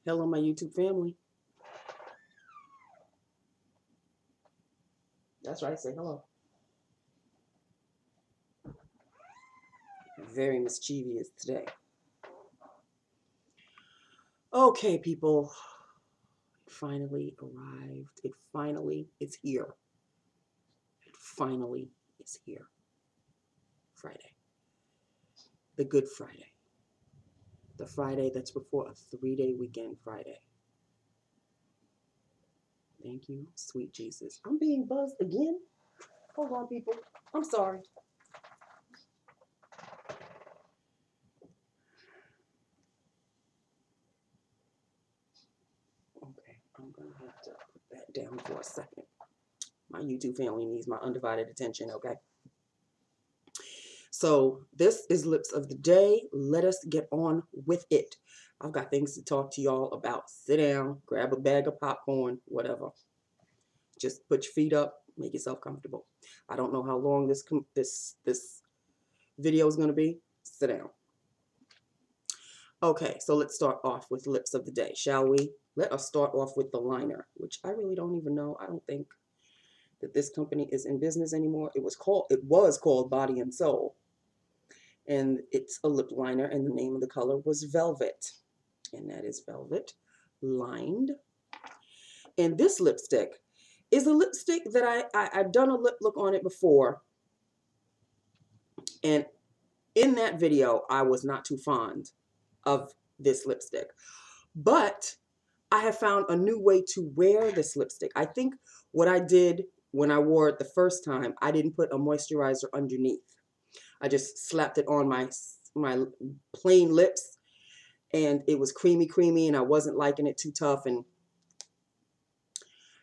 Hello, my YouTube family. That's right, say hello. Very mischievous today. Okay, people. It finally arrived. It finally is here. It finally is here. Friday. The Good Friday. The Friday that's before a 3-day weekend Friday. Thank you, sweet Jesus. I'm being buzzed again. Hold on, people. I'm sorry. Okay, I'm going to have to put that down for a second. My YouTube family needs my undivided attention, okay? So this is Lips of the Day. Let us get on with it. I've got things to talk to y'all about. Sit down, grab a bag of popcorn, whatever. Just put your feet up, make yourself comfortable. I don't know how long this video is going to be. Sit down. Okay, so let's start off with Lips of the Day, shall we? Let us start off with the liner, which I really don't even know. I don't think that this company is in business anymore. It was called Body and Soul. And it's a lip liner, and the name of the color was Velvet. And that is Velvet lined. And this lipstick is a lipstick that I've done a lip look on it before. And in that video, I was not too fond of this lipstick. But I have found a new way to wear this lipstick. I think what I did when I wore it the first time, I didn't put a moisturizer underneath. I just slapped it on my plain lips, and it was creamy, and I wasn't liking it too tough. And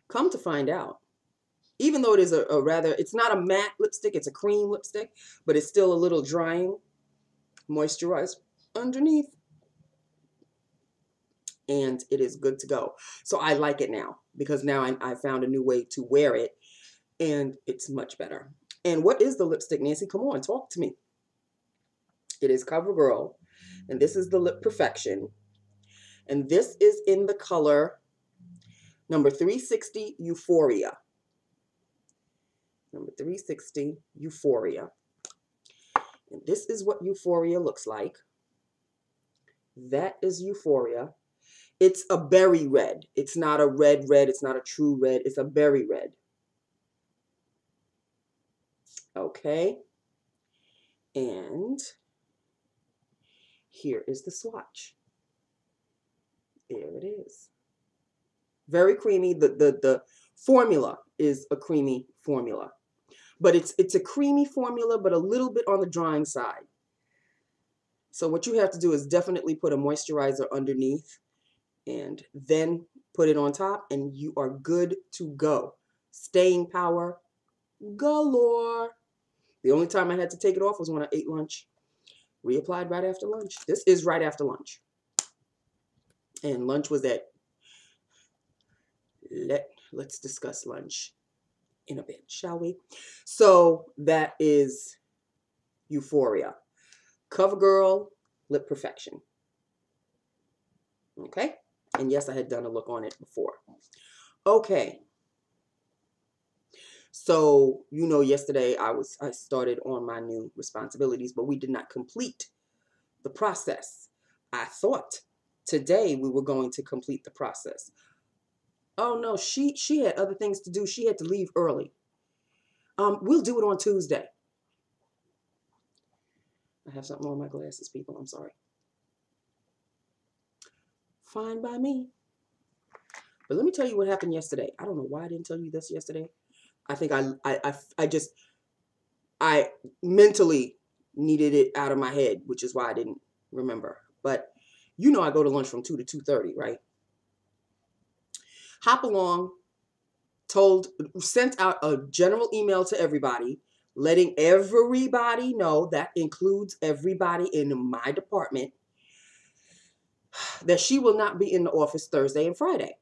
come to find out, even though it is a rather, it's not a matte lipstick, it's a cream lipstick, but it's still a little drying, moisturized underneath, and it is good to go. So I like it now, because now I found a new way to wear it, and it's much better. And what is the lipstick, Nancy? Come on, talk to me. It is CoverGirl, and this is the Lip Perfection. And this is in the color number 360 Euphoria. Number 360 Euphoria. And this is what Euphoria looks like. That is Euphoria. It's a berry red. It's not a red. It's not a true red. It's a berry red. Okay. And here is the swatch. There it is. Very creamy. The formula is a creamy formula. But it's a creamy formula, but a little bit on the drying side. So what you have to do is definitely put a moisturizer underneath and then put it on top, and you are good to go. Staying power galore. The only time I had to take it off was when I ate lunch. Reapplied right after lunch. This is right after lunch. And lunch was at, let's discuss lunch in a bit, shall we? So that is Euphoria. CoverGirl Lip Perfection. Okay? And yes, I had done a look on it before. Okay. So, you know, yesterday I started on my new responsibilities, but we did not complete the process. I thought today we were going to complete the process. Oh no, she had other things to do. She had to leave early. We'll do it on Tuesday. I have something on my glasses, people. I'm sorry. Fine by me. But let me tell you what happened yesterday. I don't know why I didn't tell you this yesterday. I think I mentally needed it out of my head, which is why I didn't remember. But you know I go to lunch from 2 to 2:30, right? Hop along, sent out a general email to everybody, letting everybody know, that includes everybody in my department, that she will not be in the office Thursday and Friday.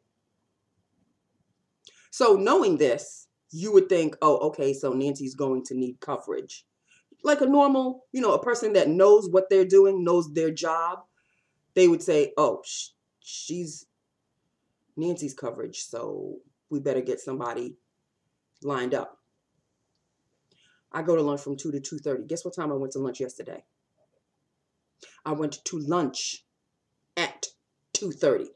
So knowing this, you would think, oh, okay, so Nancy's going to need coverage. Like a normal, you know, a person that knows what they're doing, knows their job, they would say, oh, she's Nancy's coverage, so we better get somebody lined up. I go to lunch from 2 to 2:30. Guess what time I went to lunch yesterday? I went to lunch at 2:30.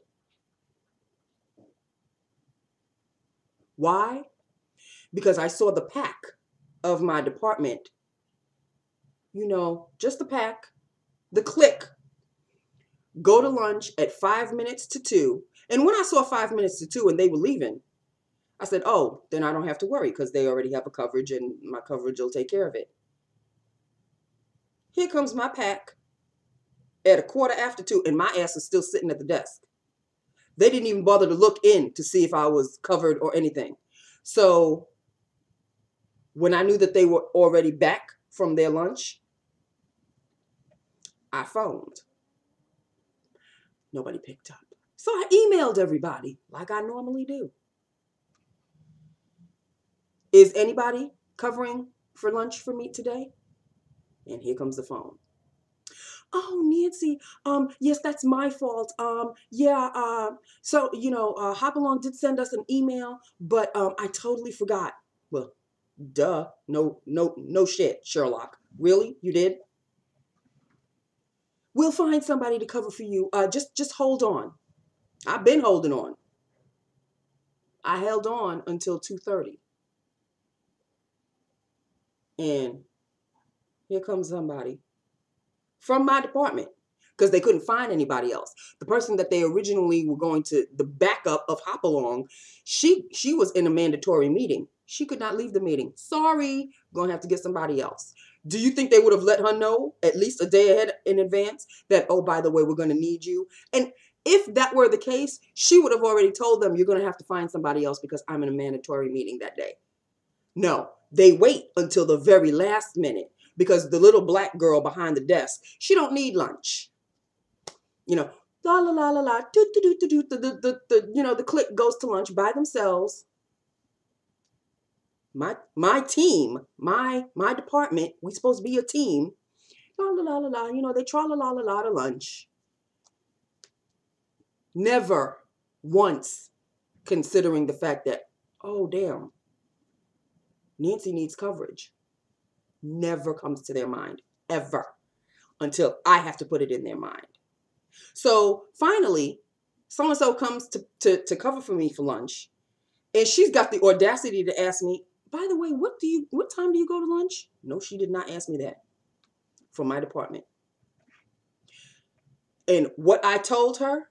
Why? Because I saw the pack of my department. You know, just the pack, the clique. Go to lunch at 5 minutes to 2. And when I saw 5 minutes to 2 and they were leaving, I said, oh, then I don't have to worry because they already have a coverage and my coverage will take care of it. Here comes my pack at 2:15 and my ass is still sitting at the desk. They didn't even bother to look in to see if I was covered or anything. So when I knew that they were already back from their lunch, I phoned. Nobody picked up. So I emailed everybody like I normally do. Is anybody covering for lunch for me today? And here comes the phone. Oh, Nancy, yes, that's my fault. So, Hopalong did send us an email, but I totally forgot. Well, duh. No shit, Sherlock. Really? You did? We'll find somebody to cover for you. Just hold on. I've been holding on. I held on until 2:30. And here comes somebody from my department because they couldn't find anybody else. The person that they originally were going to, the backup of Hopalong, she was in a mandatory meeting. She could not leave the meeting. Sorry, going to have to get somebody else. Do you think they would have let her know at least a day ahead in advance that, oh, by the way, we're going to need you? And if that were the case, she would have already told them, you're going to have to find somebody else because I'm in a mandatory meeting that day. No, they wait until the very last minute because the little black girl behind the desk, she don't need lunch. La la la la la, the clique goes to lunch by themselves. My team, my department, we supposed to be a team. La la la la la, they tra la la la la to lunch. Never once considering the fact that, oh damn, Nancy needs coverage. Never comes to their mind, ever, until I have to put it in their mind. So finally, so-and-so comes to cover for me for lunch, and she's got the audacity to ask me, by the way, what time do you go to lunch? No, she did not ask me that from my department. And what I told her,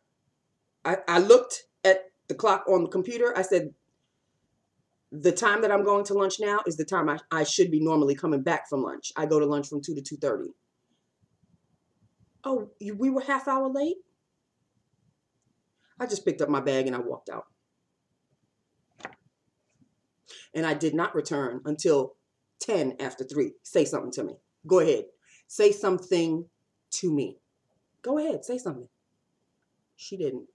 I looked at the clock on the computer. I said, the time that I'm going to lunch now is the time I should be normally coming back from lunch. I go to lunch from 2 to 2:30. Oh, we were half hour late? I just picked up my bag and I walked out. And I did not return until 10 after 3. Say something to me. Go ahead. Say something to me. Go ahead. Say something. She didn't.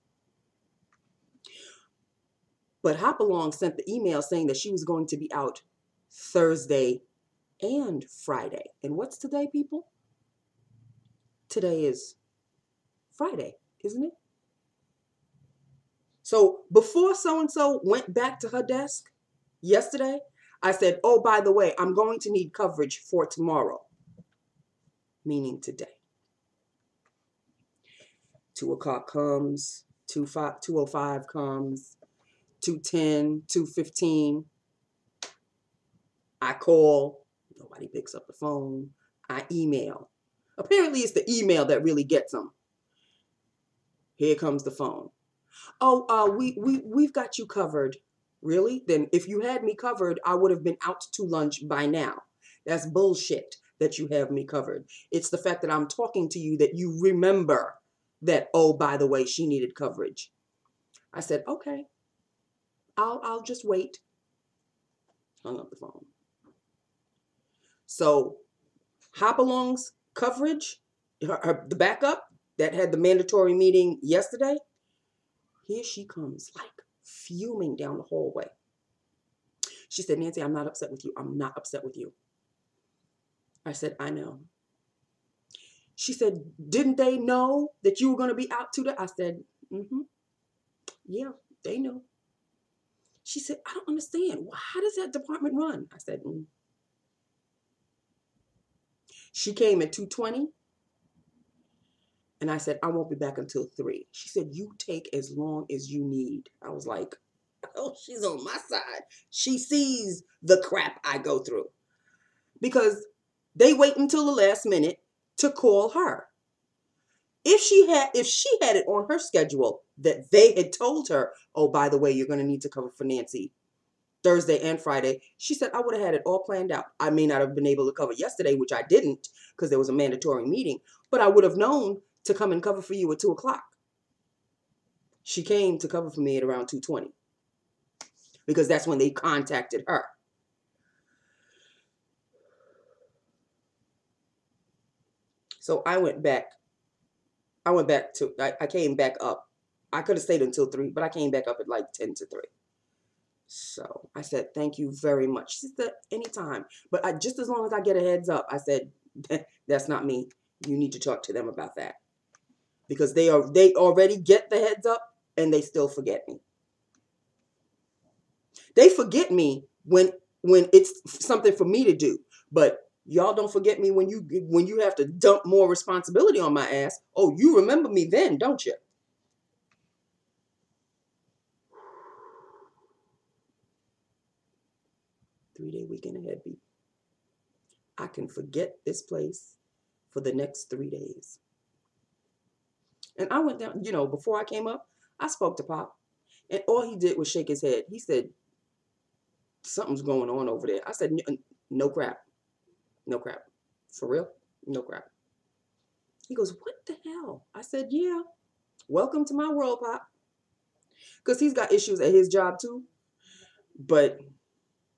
But Hopalong sent the email saying that she was going to be out Thursday and Friday. And what's today, people? Today is Friday, isn't it? So before so-and-so went back to her desk yesterday, I said, oh, by the way, I'm going to need coverage for tomorrow, meaning today. 2 o'clock comes, 2:05 comes, 2:10, 2:15. I call. Nobody picks up the phone. I email. Apparently, it's the email that really gets them. Here comes the phone. Oh, we've got you covered. Really? Then if you had me covered, I would have been out to lunch by now. That's bullshit that you have me covered. It's the fact that I'm talking to you that you remember that, oh, by the way, she needed coverage. I said, okay, I'll just wait. Hung up the phone. So Hopalong's coverage, the backup that had the mandatory meeting yesterday, here she comes, like fuming down the hallway. She said, Nancy, I'm not upset with you. I'm not upset with you. I said, I know. She said, didn't they know that you were going to be out today? I said, yeah. They know. She said, I don't understand. How does that department run? I said, She came at 2:20, and I said, I won't be back until 3. She said, you take as long as you need. I was like, oh, she's on my side. She sees the crap I go through. Because they wait until the last minute to call her. If she had it on her schedule that they had told her, oh, by the way, you're going to need to cover for Nancy Thursday and Friday, she said, I would have had it all planned out. I may not have been able to cover yesterday, which I didn't because there was a mandatory meeting, but I would have known to come and cover for you at 2 o'clock. She came to cover for me at around 2:20 because that's when they contacted her. So I went back. I came back up. I could have stayed until 3, but I came back up at like 10 to 3. So I said, thank you very much. She said, anytime. But just as long as I get a heads up, I said, that's not me. You need to talk to them about that. Because they already get the heads up and they still forget me. They forget me when it's something for me to do. But y'all don't forget me when you have to dump more responsibility on my ass. Oh, you remember me then, don't you? Three-day weekend ahead, B. I can forget this place for the next 3 days. And I went down, before I came up, I spoke to Pop. And all he did was shake his head. He said, something's going on over there. I said, no crap. No crap. For real? No crap. He goes, what the hell? I said, yeah. Welcome to my world, Pop. Because he's got issues at his job too. But,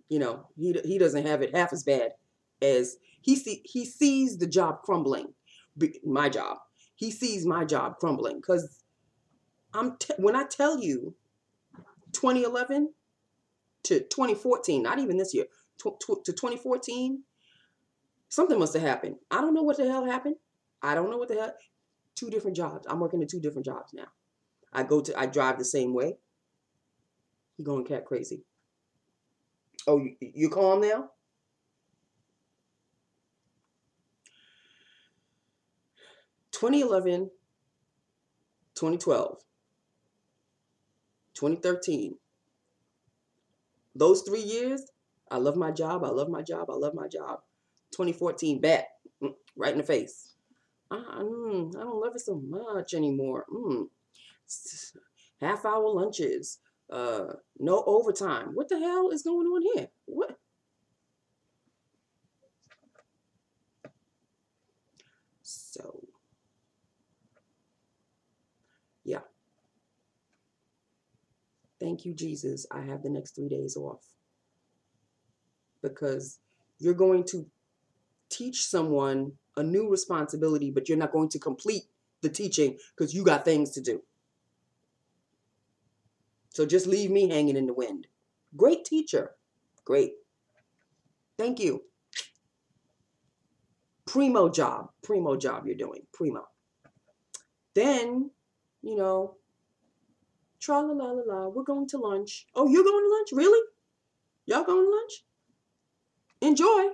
he doesn't have it half as bad as he sees the job crumbling. My job. He sees my job crumbling. Because when I tell you 2011 to 2014, not even this year, to 2014, something must have happened. I don't know what the hell happened. I don't know what the hell. 2 different jobs. I'm working at 2 different jobs now. I drive the same way. You going cat crazy. Oh, you calm now? (2011, 2012, 2013). Those 3 years, I love my job. I love my job. I love my job. 2014, back, right in the face. I don't love it so much anymore. Half-hour lunches. No overtime. What the hell is going on here? What? So, yeah. Thank you, Jesus. I have the next 3 days off. Because you're going to teach someone a new responsibility, but you're not going to complete the teaching because you got things to do. So just leave me hanging in the wind. Great teacher. Great. Thank you. Primo job you're doing. Primo. Then, tra-la-la-la-la, we're going to lunch. Oh, you're going to lunch? Really? Y'all going to lunch? Enjoy.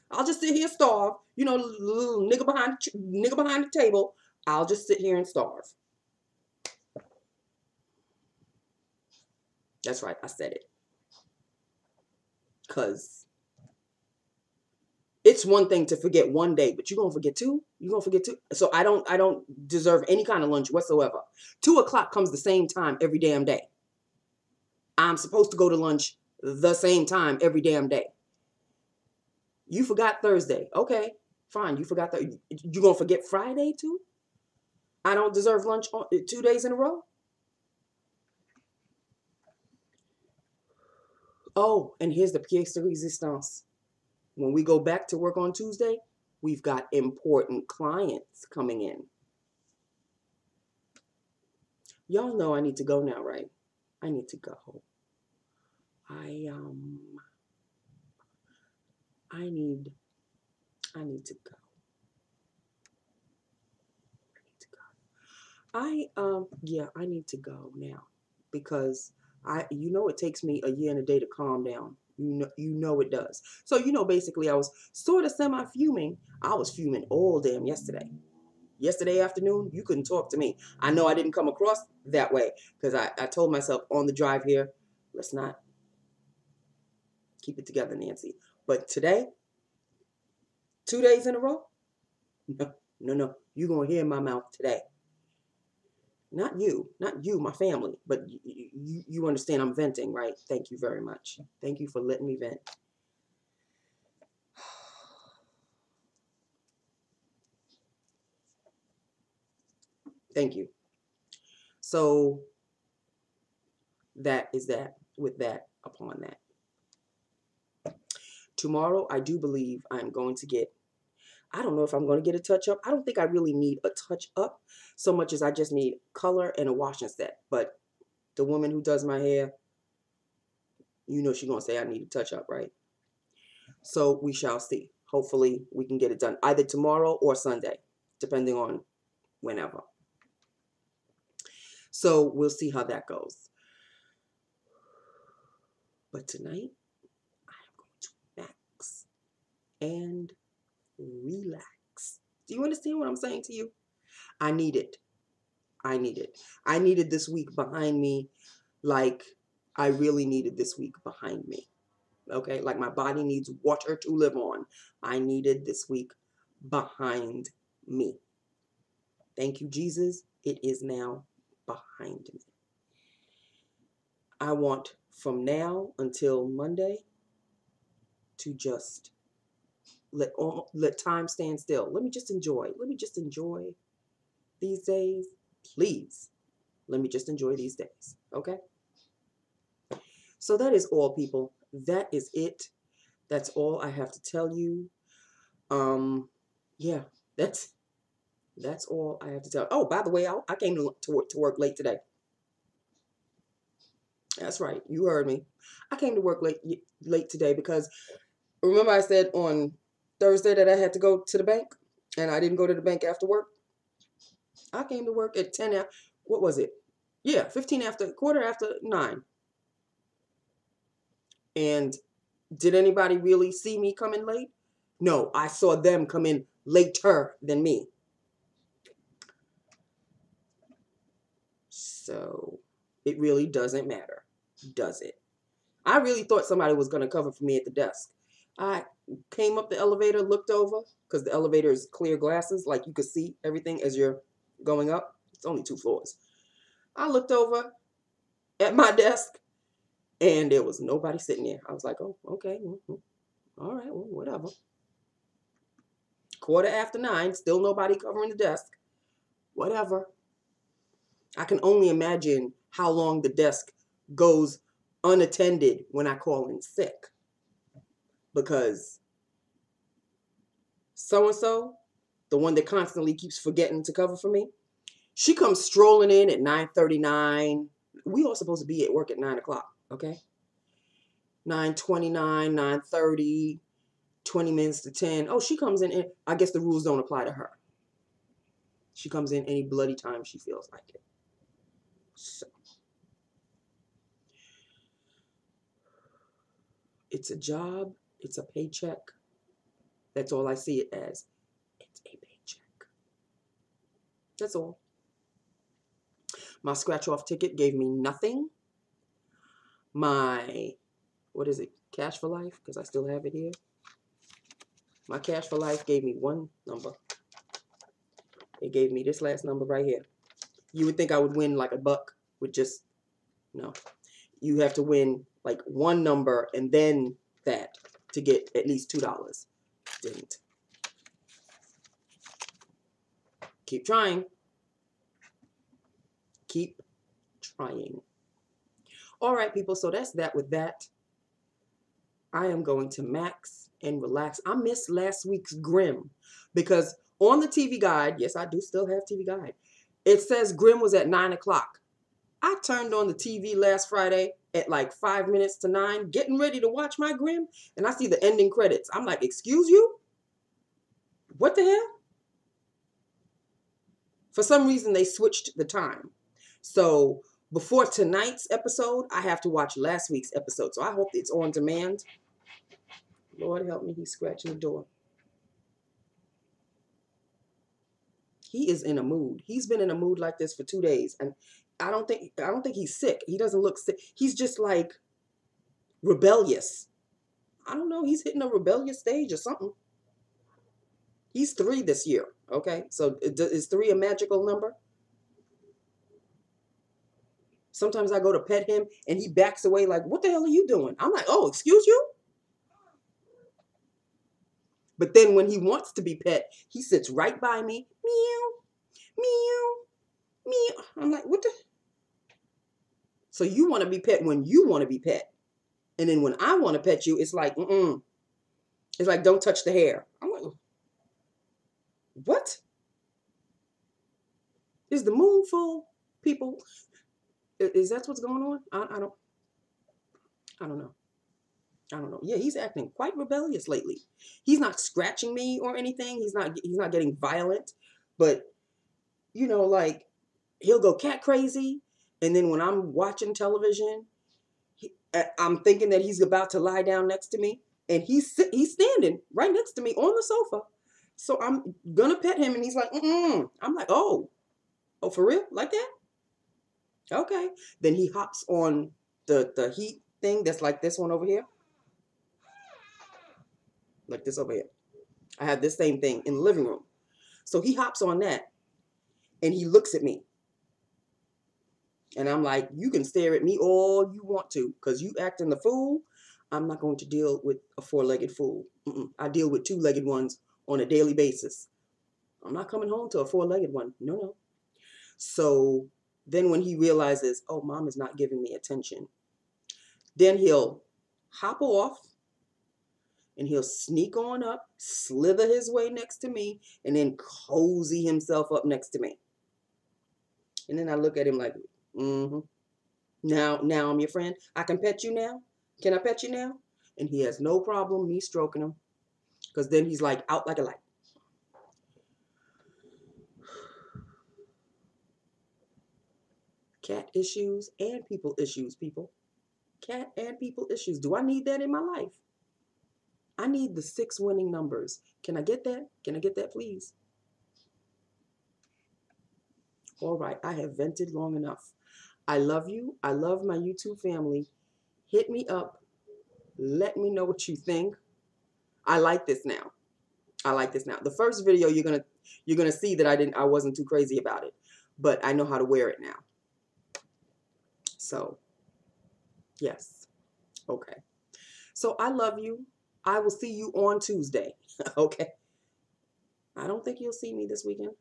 I'll just sit here starve. Little nigga behind the table. I'll just sit here and starve. That's right. I said it. Because it's one thing to forget one day, but you're going to forget 2? You're going to forget 2? So I don't deserve any kind of lunch whatsoever. 2 o'clock comes the same time every damn day. I'm supposed to go to lunch the same time every damn day. You forgot Thursday. Okay, fine. You forgot that. You going to forget Friday too? I don't deserve lunch 2 days in a row? Oh, and here's the pièce de résistance. When we go back to work on Tuesday, we've got important clients coming in. Y'all know I need to go now, right? I need to go. I need to go. I need to go now because You know, it takes me a year and a day to calm down. You know it does. So, basically I was sort of semi-fuming. I was fuming all damn yesterday. Yesterday afternoon, you couldn't talk to me. I know I didn't come across that way because I told myself on the drive here, let's not keep it together, Nancy. But today, 2 days in a row, no. You're going to hear my mouth today. Not you, my family, but you understand I'm venting, right? Thank you very much. Thank you for letting me vent. Thank you. So that is that with that upon that. Tomorrow, I do believe I'm going to get, I don't know if I'm going to get a touch up. I don't think I really need a touch up so much as I just need color and a washing set. But the woman who does my hair, she's going to say I need a touch up, right? So we shall see. Hopefully we can get it done either tomorrow or Sunday, depending on whenever. So we'll see how that goes. But tonight, I am going to relax and relax. Do you understand what I'm saying to you? I need it. I needed this week behind me like I really needed this week behind me. Okay? Like my body needs water to live on. I needed this week behind me. Thank you, Jesus. It is now behind me. I want from now until Monday to just let time stand still. Let me just enjoy. These days. Please. Let me just enjoy these days. Okay? So that is all, people. That is it. That's all I have to tell you. Yeah, that's all I have to tell. Oh, by the way, I came to work late today. That's right. You heard me. I came to work late today because remember I said on Thursday that I had to go to the bank and I didn't go to the bank after work. I came to work at 10 after, what was it? Yeah, 15 after, quarter after 9. And did anybody really see me coming late? No, I saw them come in later than me. So it really doesn't matter, does it? I really thought somebody was going to cover for me at the desk. I came up the elevator, looked over, because the elevator is clear glasses, like you could see everything as you're going up. It's only 2 floors. I looked over at my desk, and there was nobody sitting there. I was like, oh, okay. All right, well, whatever. Quarter after 9, still nobody covering the desk. Whatever. I can only imagine how long the desk goes unattended when I call in sick. Because so-and-so, the one that constantly keeps forgetting to cover for me, she comes strolling in at 9:39. We all supposed to be at work at 9 o'clock, okay? 9:29, 9:30, 20 minutes to 10. Oh, she comes in. I guess the rules don't apply to her. She comes in any bloody time she feels like it. So it's a job. It's a paycheck. That's all I see it as. It's a paycheck. That's all. My scratch-off ticket gave me nothing. My, what is it? Cash for Life, because I still have it here. My Cash for Life gave me one number. It gave me this last number right here. You would think I would win like $1 with just, no. You have to win like one number and then that to get at least $2. Didn't. Keep trying. Keep trying. All right, people. So that's that with that. I am going to max and relax. I missed last week's Grimm because on the TV guide, yes, I do still have TV guide. It says Grimm was at 9 o'clock. I turned on the TV last Friday at like 5 minutes to 9, getting ready to watch my Grimm, and I see the ending credits. I'm like, excuse you? What the hell? For some reason, they switched the time. So before tonight's episode, I have to watch last week's episode. So I hope it's on demand. Lord help me, he's scratching the door. He is in a mood. He's been in a mood like this for 2 days. And I don't think he's sick. He doesn't look sick. He's just like rebellious. I don't know. He's hitting a rebellious stage or something. He's 3 this year. Okay. So is 3 a magical number? Sometimes I go to pet him and he backs away like, what the hell are you doing? I'm like, oh, excuse you? But then when he wants to be pet, he sits right by me. Meow, meow, meow. I'm like, what the? So you want to be pet when you want to be pet. And then when I want to pet you, it's like, It's like, don't touch the hair. I'm like, what? Is the moon full, people? Is that what's going on? I don't know. I don't know. Yeah, he's acting quite rebellious lately. He's not scratching me or anything. He's not getting violent, but you know, like he'll go cat crazy. And then when I'm watching television, I'm thinking that he's about to lie down next to me, and he's standing right next to me on the sofa. So I'm gonna pet him, and he's like, I'm like, oh, for real, like that? Okay. Then he hops on the heat thing that's like this one over here. Like this over here. I have this same thing in the living room. So he hops on that and he looks at me. And I'm like, you can stare at me all you want to because you acting the fool. I'm not going to deal with a 4-legged fool. I deal with 2-legged ones on a daily basis. I'm not coming home to a 4-legged one. No. So then when he realizes, oh, mom is not giving me attention, then he'll hop off and he'll sneak on up, slither his way next to me, and then cozy himself up next to me. And then I look at him like, Now I'm your friend. I can pet you now? Can I pet you now? And he has no problem me stroking him. Because then he's like out like a light. Cat issues and people issues, people. Cat and people issues. Do I need that in my life? I need the 6 winning numbers. Can I get that? Can I get that, please? All right, I have vented long enough. I love you. I love my YouTube family. Hit me up. Let me know what you think. I like this now. I like this now. The first video you're gonna see that I wasn't too crazy about it, but I know how to wear it now. So, yes. Okay. So I love you. I will see you on Tuesday. Okay. I don't think you'll see me this weekend.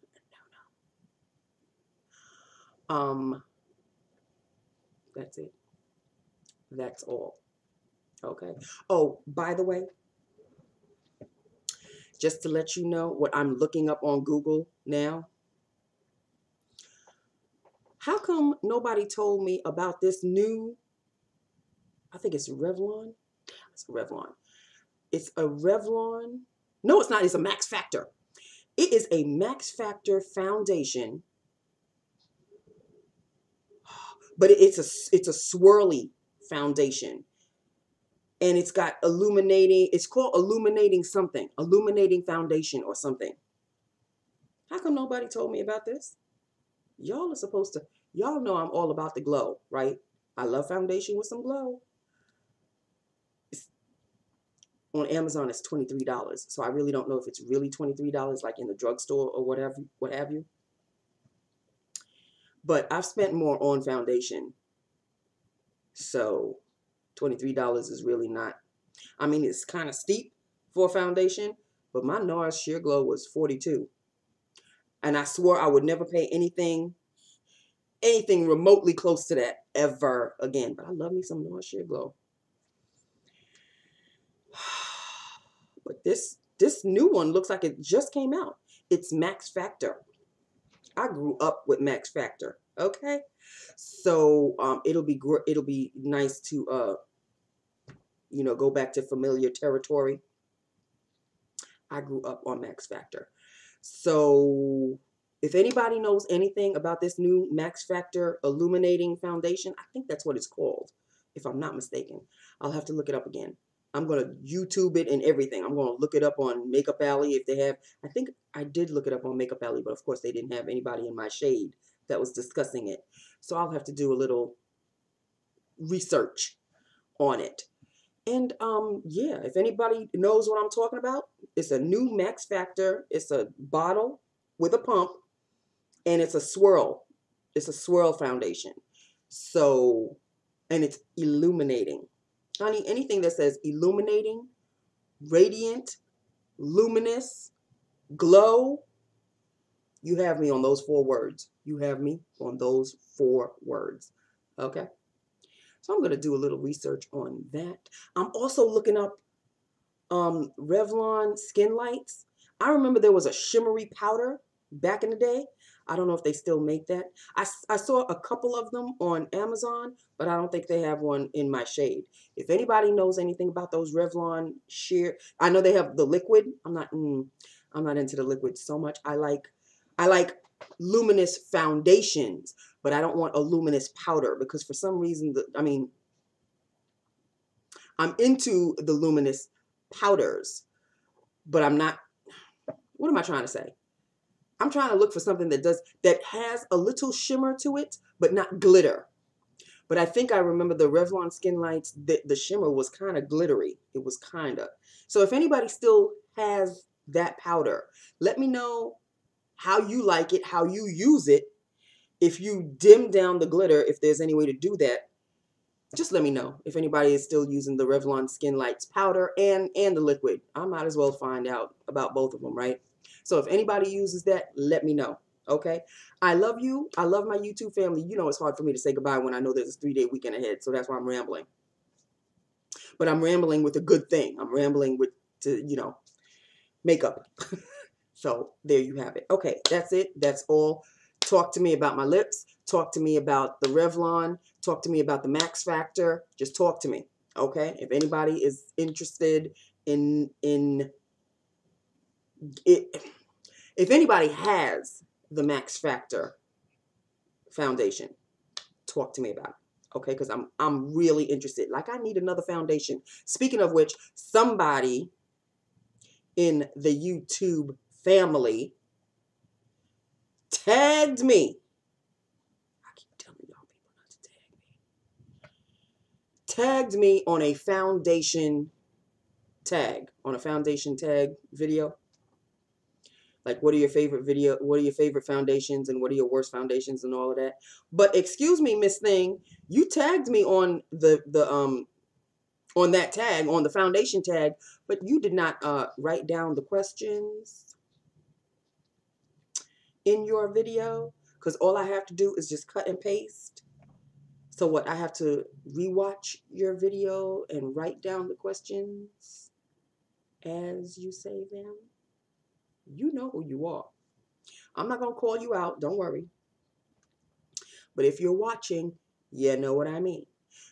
No. That's it. That's all. Okay. Oh, by the way, just to let you know what I'm looking up on Google now. How come nobody told me about this new, I think it's Revlon. It's a Revlon. It's a Revlon. No, it's not. It's a Max Factor. It is a Max Factor foundation, but it's a swirly foundation. And it's got illuminating, it's called illuminating something, illuminating foundation or something. How come nobody told me about this? Y'all are supposed to, y'all know I'm all about the glow, right? I love foundation with some glow. On Amazon, it's $23. So I really don't know if it's really $23 like in the drugstore or whatever, what have you. But I've spent more on foundation. So $23 is really not, I mean, it's kind of steep for a foundation, but my NARS Sheer Glow was $42. And I swore I would never pay anything remotely close to that ever again. But I love me some NARS Sheer Glow. But this new one looks like it just came out. It's Max Factor. I grew up with Max Factor. Okay, so it'll be nice to go back to familiar territory. I grew up on Max Factor, so If anybody knows anything about this new Max Factor Illuminating Foundation, I think that's what it's called, if I'm not mistaken. I'll have to look it up again. I'm going to YouTube it and everything. I'm going to look it up on Makeup Alley if they have. I think I did look it up on Makeup Alley, but of course they didn't have anybody in my shade that was discussing it. So I'll have to do a little research on it. And yeah, if anybody knows what I'm talking about, it's a new Max Factor. It's a bottle with a pump, and it's a swirl. It's a swirl foundation. So, and it's illuminating. Honey, anything that says illuminating, radiant, luminous, glow, you have me on those 4 words. You have me on those 4 words. Okay? So I'm going to do a little research on that. I'm also looking up Revlon Skin Lights. I remember there was a shimmery powder back in the day. I don't know if they still make that. I saw a couple of them on Amazon, but I don't think they have one in my shade. If anybody knows anything about those Revlon sheer, I know they have the liquid. I'm not into the liquid so much. I like luminous foundations, but I don't want a luminous powder because for some reason, I'm into the luminous powders, but I'm not, what am I trying to say? I'm trying to look for something that has a little shimmer to it, but not glitter. But I think I remember the Revlon Skin Lights, the shimmer was kind of glittery. It was kind of. So if anybody still has that powder, let me know how you like it, how you use it. If you dim down the glitter, if there's any way to do that, just let me know. If anybody is still using the Revlon Skin Lights powder and the liquid, I might as well find out about both of them, right? So if anybody uses that, let me know. Okay? I love you. I love my YouTube family. You know it's hard for me to say goodbye when I know there's a 3-day weekend ahead. So that's why I'm rambling. But I'm rambling with a good thing. I'm rambling with, makeup. So there you have it. Okay, that's it. That's all. Talk to me about my lips. Talk to me about the Revlon. Talk to me about the Max Factor. Just talk to me. Okay? If anybody is interested in it, if anybody has the Max Factor foundation, talk to me about it. Okay? Because I'm really interested. Like, I need another foundation. Speaking of which, somebody in the YouTube family tagged me. I keep telling y'all people not to tag me. Tagged me on a foundation tag, video. Like, what are your favorite foundations and what are your worst foundations and all of that. But excuse me, Miss Thing, you tagged me on on that tag, on the foundation tag, but you did not write down the questions in your video, because all I have to do is just cut and paste. So what, I have to rewatch your video and write down the questions as you say them? You know who you are. I'm not going to call you out, don't worry. But if you're watching, you know what I mean.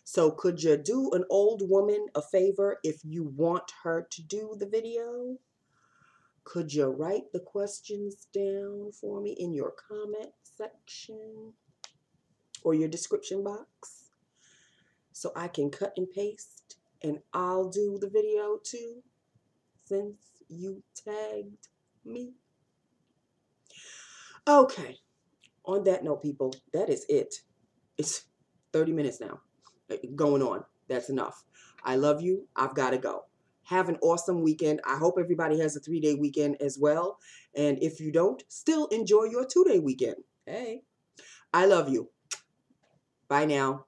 So could you do an old woman a favor if you want her to do the video? Could you write the questions down for me in your comment section or your description box so I can cut and paste and I'll do the video too since you tagged me? Okay. On that note, people, that is it. It's 30 minutes now going on. That's enough. I love you. I've got to go. Have an awesome weekend. I hope everybody has a 3-day weekend as well. And if you don't, still enjoy your 2-day weekend. Hey, I love you. Bye now.